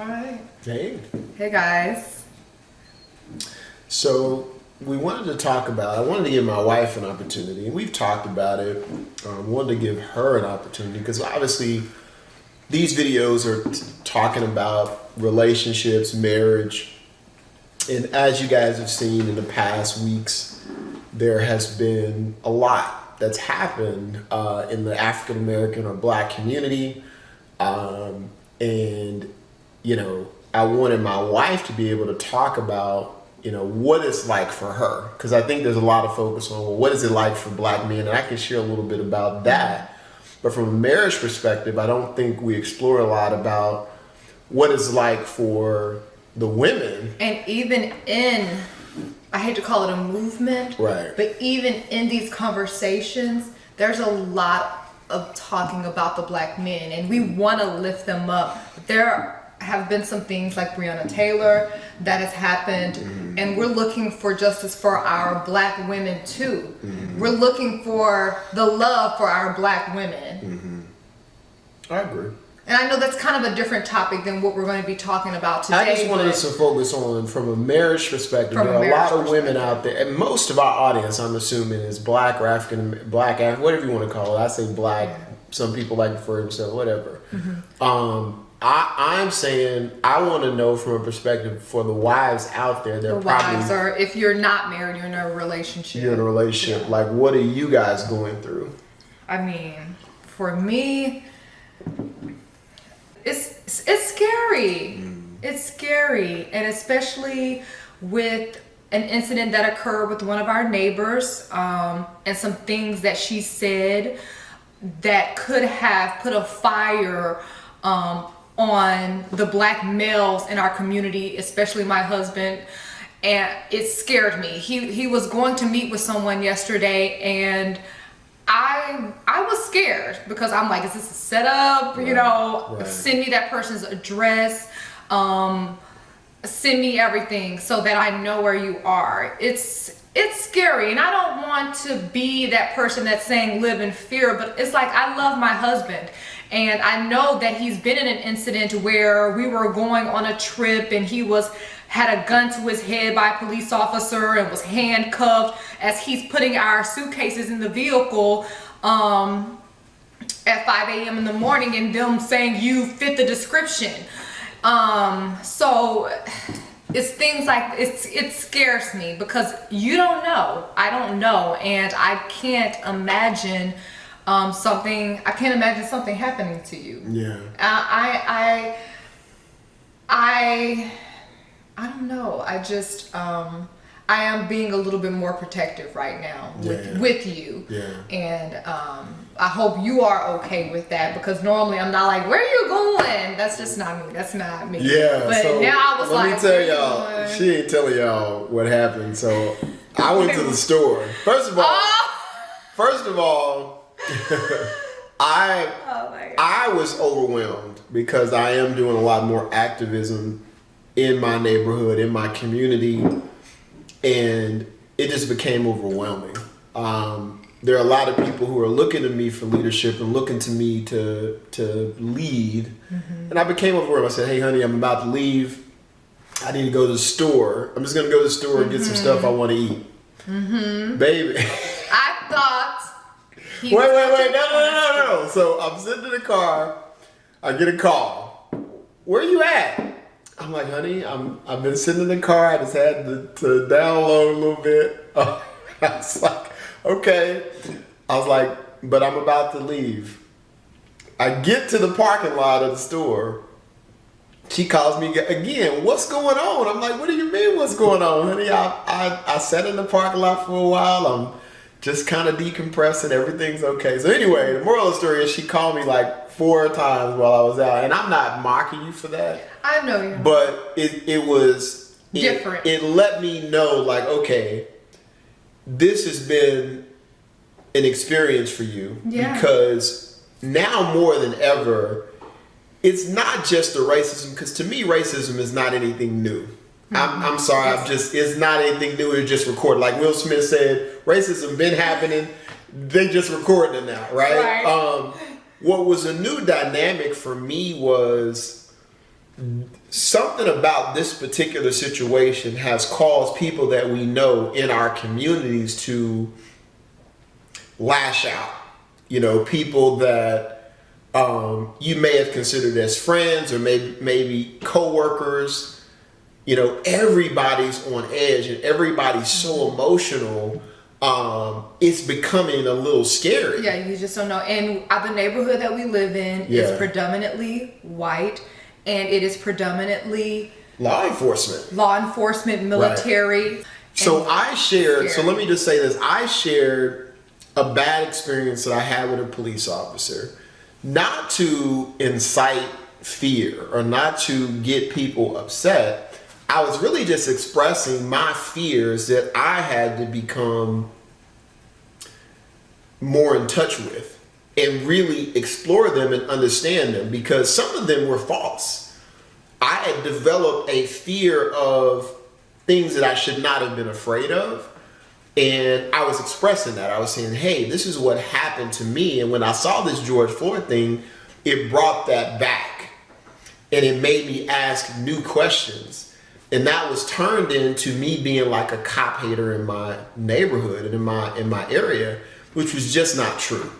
All right. Hey. Hey guys. So we wanted to talk about, I wanted to give my wife an opportunity, and we've talked about it. Wanted to give her an opportunity because obviously these videos are talking about relationships, marriage, and as you guys have seen in the past weeks, there has been a lot that's happened in the African American or Black community, and you know, I wanted my wife to be able to talk about, you know, what it's like for her. Because I think there's a lot of focus on, well, what is it like for Black men? And I can share a little bit about that. But from a marriage perspective, I don't think we explore a lot about what it's like for the women. And even in, I hate to call it a movement, Right. but even in these conversations, there's a lot of talking about the Black men, and we want to lift them up. There have been some things like Breonna Taylor that has happened, and we're looking for justice for our Black women too. We're looking for the love for our Black women. I agree. And I know that's kind of a different topic than what we're going to be talking about today. I just wanted us to focus on, from a marriage perspective, there are a lot of women out there, and most of our audience, I'm assuming, is Black or African, whatever you want to call it. I say Black, some people like to refer to themselves, whatever. I'm saying I want to know from a perspective for the wives out there. The wives, or if you're not married, you're in a relationship. You're in a relationship. Like, what are you guys going through? I mean, for me, it's scary. It's scary, and especially with an incident that occurred with one of our neighbors, and some things that she said that could have put a fire on the Black males in our community, especially my husband, and it scared me. He was going to meet with someone yesterday, and I was scared because I'm like, is this a setup? Right, you know, right. Send me that person's address, send me everything so that I know where you are. It's scary, and I don't want to be that person that's saying live in fear, but it's like, I love my husband, and I know that he's been in an incident where we were going on a trip and he had a gun to his head by a police officer and was handcuffed as he's putting our suitcases in the vehicle at 5 a.m. in the morning, and them saying you fit the description. So it's things like, it scares me because you don't know. I don't know, and I can't imagine something happening to you. Yeah. I don't know. I just I am being a little bit more protective right now with you. Yeah. And I hope you are okay with that, because normally I'm not like, where are you going? That's just not me. That's not me. Yeah. But so now I was like, let me tell y'all, she ain't telling y'all what happened. So I went to the store. First of all, I was overwhelmed because I am doing a lot more activism in my neighborhood, in my community, and it just became overwhelming. There are a lot of people who are looking to me for leadership and looking to me to lead, and I became overwhelmed. I said, hey honey, I'm about to leave. I need to go to the store. I'm just going to go to the store and get some stuff I want to eat. Baby. I thought... Wait, no. So I'm sitting in the car. I get a call. Where you at? I'm like, honey, I've been sitting in the car. I just had to download a little bit. I was like, okay. I was like, but I'm about to leave. I get to the parking lot of the store. She calls me again. What's going on? I'm like, what do you mean what's going on, honey? I sat in the parking lot for a while. I'm just kind of decompressing. Everything's okay. So anyway, the moral of the story is she called me like 4 times while I was out. And I'm not mocking you for that. I know you. But it was different. It let me know, like, okay, this has been an experience for you. Yeah. Because now more than ever, it's not just the racism. Because to me, racism is not anything new. I'm sorry, it's not anything new, it's just recorded. Like Will Smith said, racism been happening, they just recording it now, right? What was a new dynamic for me was something about this particular situation has caused people that we know in our communities to lash out. You know, people that you may have considered as friends or maybe co-workers. You know, everybody's on edge and everybody's so emotional. It's becoming a little scary. Yeah, you just don't know. And the neighborhood that we live in is predominantly white, and it is predominantly law enforcement, military. Right. So I shared, so let me just say this. I shared a bad experience that I had with a police officer, not to incite fear or not to get people upset. I was really just expressing my fears that I had to become more in touch with and really explore them and understand them, because some of them were false. I had developed a fear of things that I should not have been afraid of. And I was expressing that. I was saying, hey, this is what happened to me. And when I saw this George Floyd thing, it brought that back. And it made me ask new questions. And that was turned into me being like a cop hater in my neighborhood and in my area, which was just not true.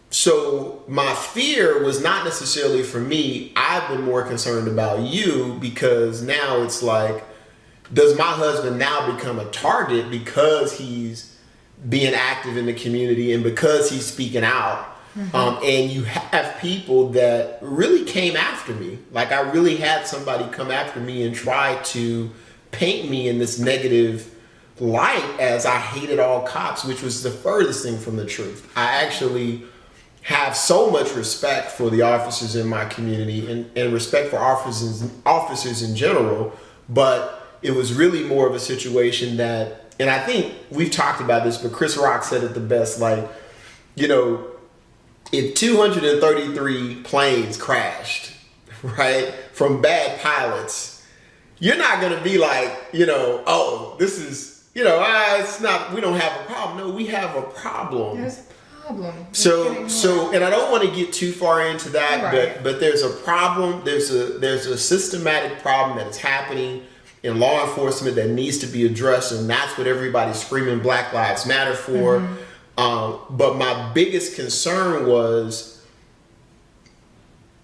So my fear was not necessarily for me. I've been more concerned about you, because now it's like, does my husband now become a target because he's being active in the community and because he's speaking out? And you have people that really came after me. Like, I really had somebody come after me and try to paint me in this negative light as I hated all cops, which was the furthest thing from the truth. I actually have so much respect for the officers in my community and respect for officers in general, but it was really more of a situation that, and I think we've talked about this, but Chris Rock said it the best, like, you know, if 233 planes crashed, right, from bad pilots, you're not going to be like, you know, oh, this is, you know, it's not, we don't have a problem. No, we have a problem. There's a problem. So, and I don't want to get too far into that, right. but there's a problem. There's a systematic problem that is happening in law enforcement that needs to be addressed, and that's what everybody's screaming Black Lives Matter for. But my biggest concern was,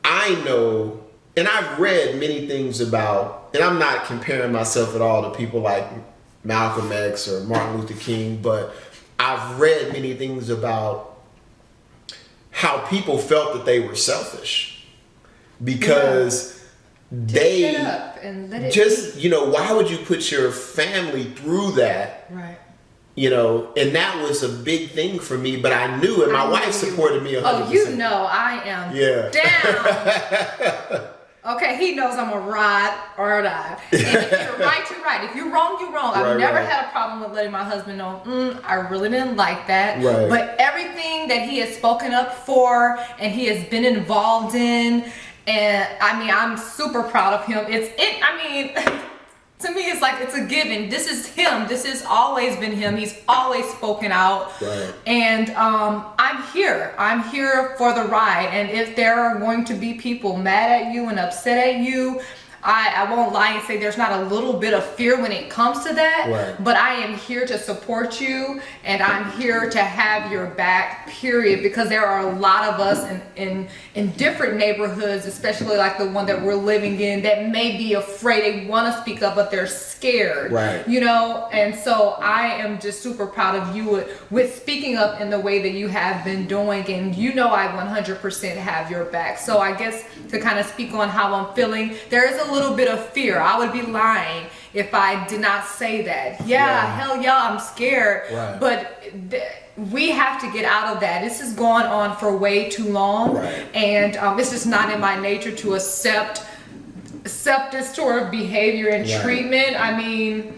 I know, and I've read many things about, and I'm not comparing myself at all to people like Malcolm X or Martin Luther King, but I've read many things about how people felt that they were selfish because they just, you know, why would you put your family through that? Right. You know, and that was a big thing for me, but I knew, and my wife supported me 100%. Oh, you know, I am down. Okay, he knows I'm a ride or die. And if you're right, you're right. If you're wrong, you're wrong. I've never had a problem with letting my husband know, I really didn't like that. Right. But everything that he has spoken up for and he has been involved in, and I mean, I'm super proud of him. To me, it's like, it's a given. This is him. This has always been him. He's always spoken out. Right. And I'm here. I'm here for the ride. And if there are going to be people mad at you and upset at you, I won't lie and say there's not a little bit of fear when it comes to that. Right. But I am here to support you, and I'm here to have your back, period. Because there are a lot of us in different neighborhoods, especially like the one that we're living in, that may be afraid. They want to speak up, but they're scared. Right. You know, and so I am just super proud of you with speaking up in the way that you have been doing, and you know I 100% have your back. So I guess to kind of speak on how I'm feeling, there is a little bit of fear. I would be lying if I did not say that. Hell yeah, I'm scared. Right. But we have to get out of that. This has gone on for way too long. Right. And it's just not in my nature to accept this sort of behavior and treatment. I mean,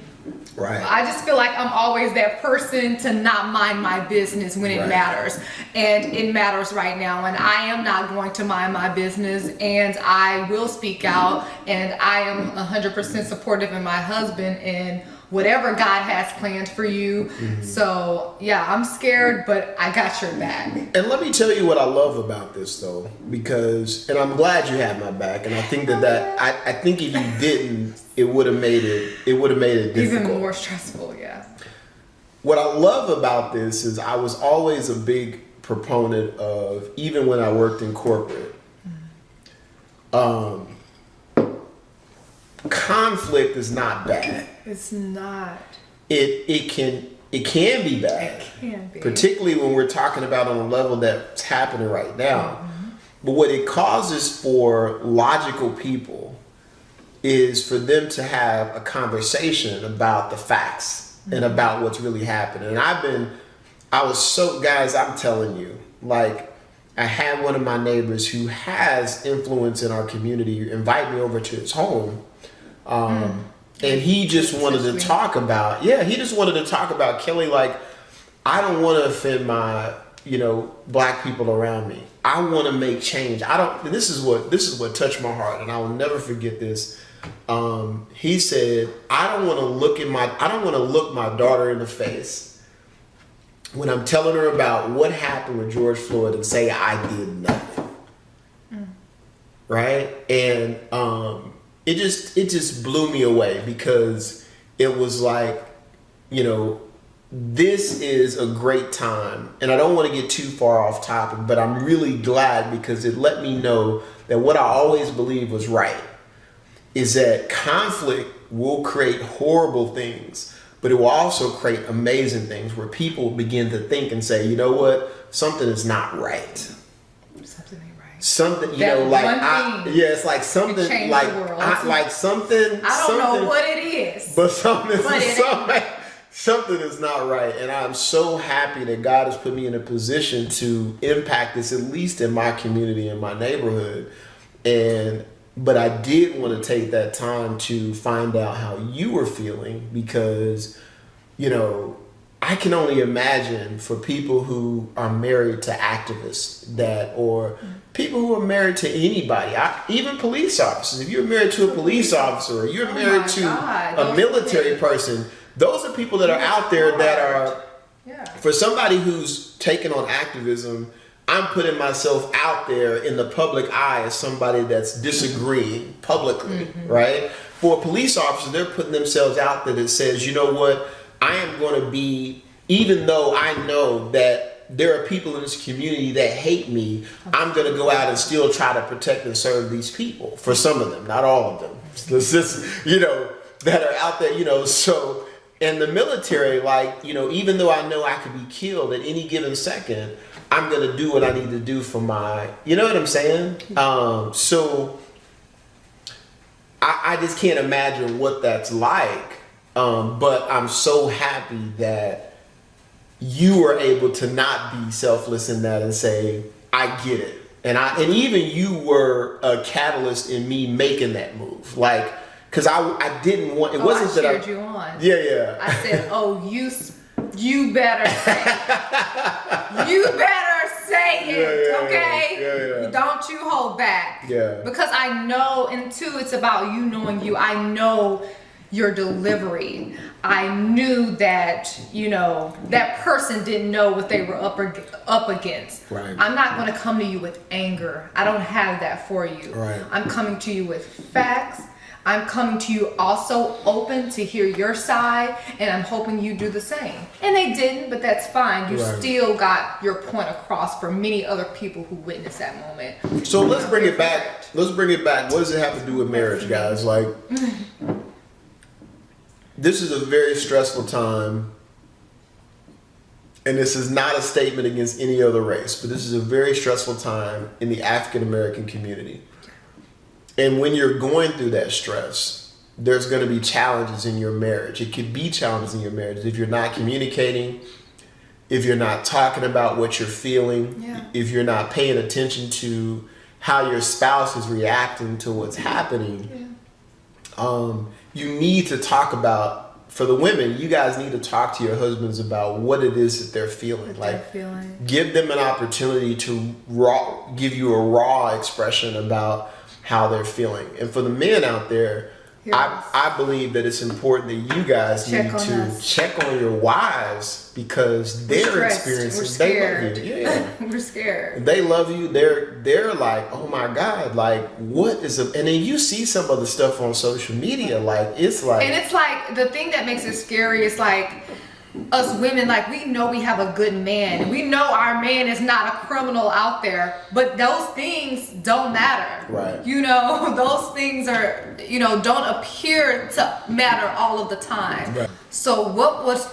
I just feel like I'm always that person to not mind my business when it matters. And it matters right now. And I am not going to mind my business. And I will speak out. And I am 100% supportive of my husband in whatever God has planned for you. So yeah, I'm scared, but I got your back. And let me tell you what I love about this though, because, and I'm glad you had my back, and I think that I think if you didn't, it would have made it difficult. Even more stressful, yeah. What I love about this is I was always a big proponent of, even when I worked in corporate, conflict is not bad. It's not. It can be bad. It can be. Particularly when we're talking about on a level that's happening right now. But what it causes for logical people is for them to have a conversation about the facts and about what's really happening. And guys, I'm telling you, like, I had one of my neighbors who has influence in our community invite me over to his home. And he just wanted to talk about, Kelly, like, I don't want to offend my, black people around me. I want to make change. This is what touched my heart, and I will never forget this. He said, I don't want to look my daughter in the face when I'm telling her about what happened with George Floyd and say I did nothing. Right? And it just blew me away, because it was like, this is a great time. And I don't want to get too far off topic, but I'm really glad, because it let me know that what I always believed was right, is that conflict will create horrible things, but it will also create amazing things where people begin to think and say, you know what, something is not right. Something ain't right. Something, it's like something, change like the world. Something. I don't know what it is, but something is not right. And I'm so happy that God has put me in a position to impact this, at least in my community, in my neighborhood. But I did want to take that time to find out how you were feeling, because, I can only imagine for people who are married to activists or people who are married to anybody, even police officers. If you're married to a police officer, or you're married to a military person, those are people that are out there that are, for somebody who's taken on activism, I'm putting myself out there in the public eye as somebody that's disagreeing publicly, right? For a police officer, they're putting themselves out there that says, you know what, I am going to be, even though I know that there are people in this community that hate me, I'm going to go out and still try to protect and serve these people. For some of them, not all of them. It's just, that are out there, so. And the military, like, even though I know I could be killed at any given second, I'm going to do what I need to do for my, you know what I'm saying? So I just can't imagine what that's like. But I'm so happy that you were able to not be selfless in that and say, I get it. And even you were a catalyst in me making that move. Like, because I didn't want, it wasn't that I cheered you on. Yeah. I said, you better say it. You better say it, okay? Yeah. Don't you hold back. Yeah. Because I know, and two, it's about you knowing you. I know your delivery. I knew that, that person didn't know what they were up against. Right. I'm not going to come to you with anger. I don't have that for you. Right. I'm coming to you with facts. I'm coming to you also open to hear your side, and I'm hoping you do the same. And they didn't, but that's fine. You still got your point across for many other people who witnessed that moment. So let's bring it back. What does it have to do with marriage, guys? Like, this is a very stressful time. And this is not a statement against any other race, but this is a very stressful time in the African American community. And when you're going through that stress, there's going to be challenges in your marriage. It could be challenges in your marriage if you're not communicating, if you're not talking about what you're feeling, if you're not paying attention to how your spouse is reacting to what's happening. You need to talk about, for the women, you guys need to talk to your husbands about what it is that they're feeling. Give them an opportunity to give you a raw expression about how they're feeling. And for the men out there, I believe that it's important that you guys need to check on your wives because their experiences, they love you. Yeah. We're scared. They love you. They're like, oh my God, like what is and then you see some of the stuff on social media, like it's like, and it's like the thing that makes it scary is like us women, like we know we have a good man. We know our man is not a criminal out there, but those things don't matter. Right. You know, those things are, you know, don't appear to matter all of the time. Right. So what was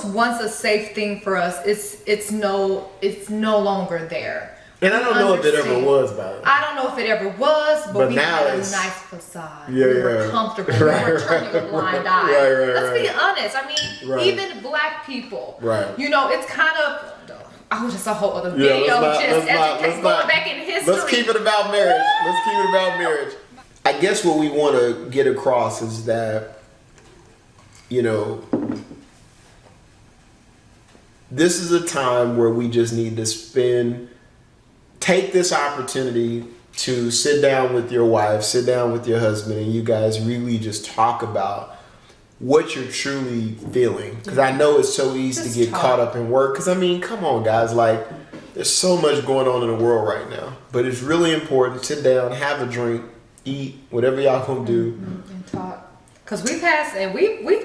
once a safe thing for us, it's no longer there. And I don't know if it ever was, by the way. I don't know if it ever was, but we now had a it's nice facade. Yeah, we were comfortable. We were turning a blind eye. Let's be honest. I mean, even black people. Right. You know, it's kind of. Oh, just a whole other video. Going back in history. Let's keep it about marriage. I guess what we want to get across is that, you know, this is a time where we just need to take this opportunity to sit down with your wife, sit down with your husband, and you guys really just talk about what you're truly feeling. Because I know it's so easy to get caught up in work. Because I mean, come on, guys, like there's so much going on in the world right now. But it's really important. Sit down, have a drink, eat, whatever y'all gonna do, and talk. Because we've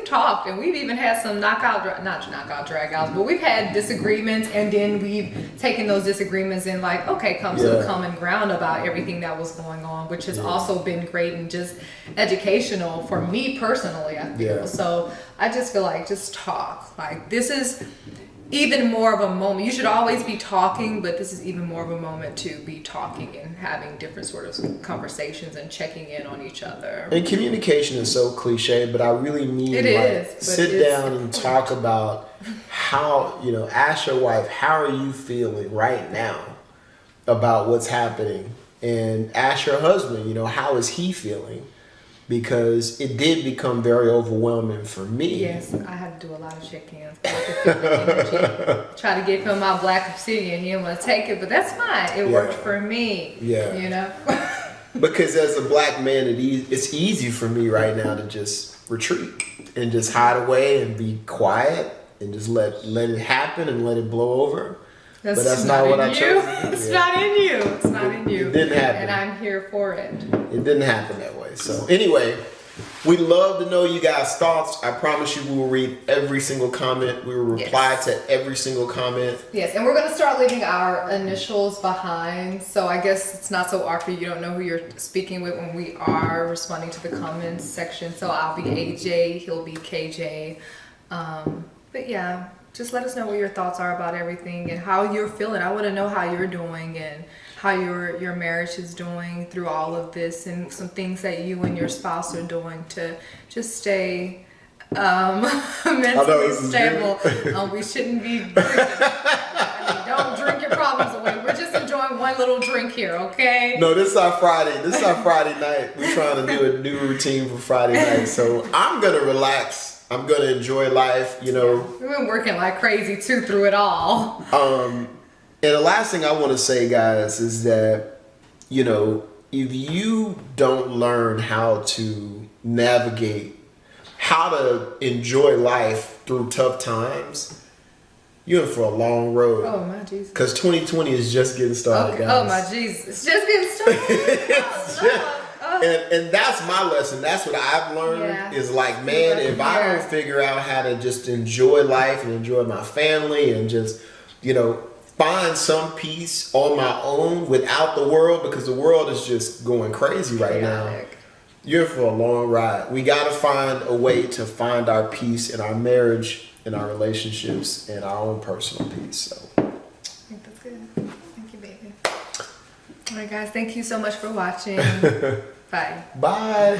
talked, and we've even had some not knockout dragouts, but we've had disagreements, and then we've taken those disagreements and like, okay, come to a common ground about everything that was going on, which has also been great and just educational for me personally, I feel. So I just feel like just talk. Like this is even more of a moment. You should always be talking, but this is even more of a moment to be talking and having different sort of conversations and checking in on each other. And communication is so cliche, but I really mean sit down and talk about how, you know, ask your wife, how are you feeling right now about what's happening? And ask your husband, you know, how is he feeling? Because it did become very overwhelming for me. Yes, I had to do a lot of check-ins. I could feel the energy. Try to give him my black obsidian. He didn't want to take it, but that's fine. It worked for me. Yeah. You know? Because as a black man, it's easy for me right now to just retreat and just hide away and be quiet and just let it happen and let it blow over. But that's not what I chose. It's not in you. It's not in you. It didn't happen. And I'm here for it. It didn't happen that way. So anyway, we'd love to know you guys' thoughts. I promise you we will read every single comment. We will reply to every single comment. Yes, and we're going to start leaving our initials behind. So I guess it's not so awkward. You don't know who you're speaking with when we are responding to the comments section. So I'll be AJ. He'll be KJ. But yeah. Just let us know what your thoughts are about everything and how you're feeling. I want to know how you're doing and how your marriage is doing through all of this and some things that you and your spouse are doing to just stay mentally stable. We shouldn't be drinking. Don't drink your problems away. We're just enjoying one little drink here, okay? No, this is our Friday. This is our Friday night. We're trying to do a new routine for Friday night. So I'm going to relax. I'm going to enjoy life, you know. We've been working like crazy, too, through it all. And the last thing I want to say, guys, is that, you know, if you don't learn how to navigate, how to enjoy life through tough times, you're in for a long road. Oh, my Jesus. Because 2020 is just getting started, guys. Oh, my Jesus. It's just getting started. And that's my lesson. That's what I've learned is like, man, if I don't figure out how to just enjoy life and enjoy my family and just, you know, find some peace on my own without the world, because the world is just going crazy right now. You're in for a long ride. We got to find a way to find our peace in our marriage, in our relationships, and our own personal peace. So I think that's good. Thank you, baby. All right, guys. Thank you so much for watching. Bye. Bye.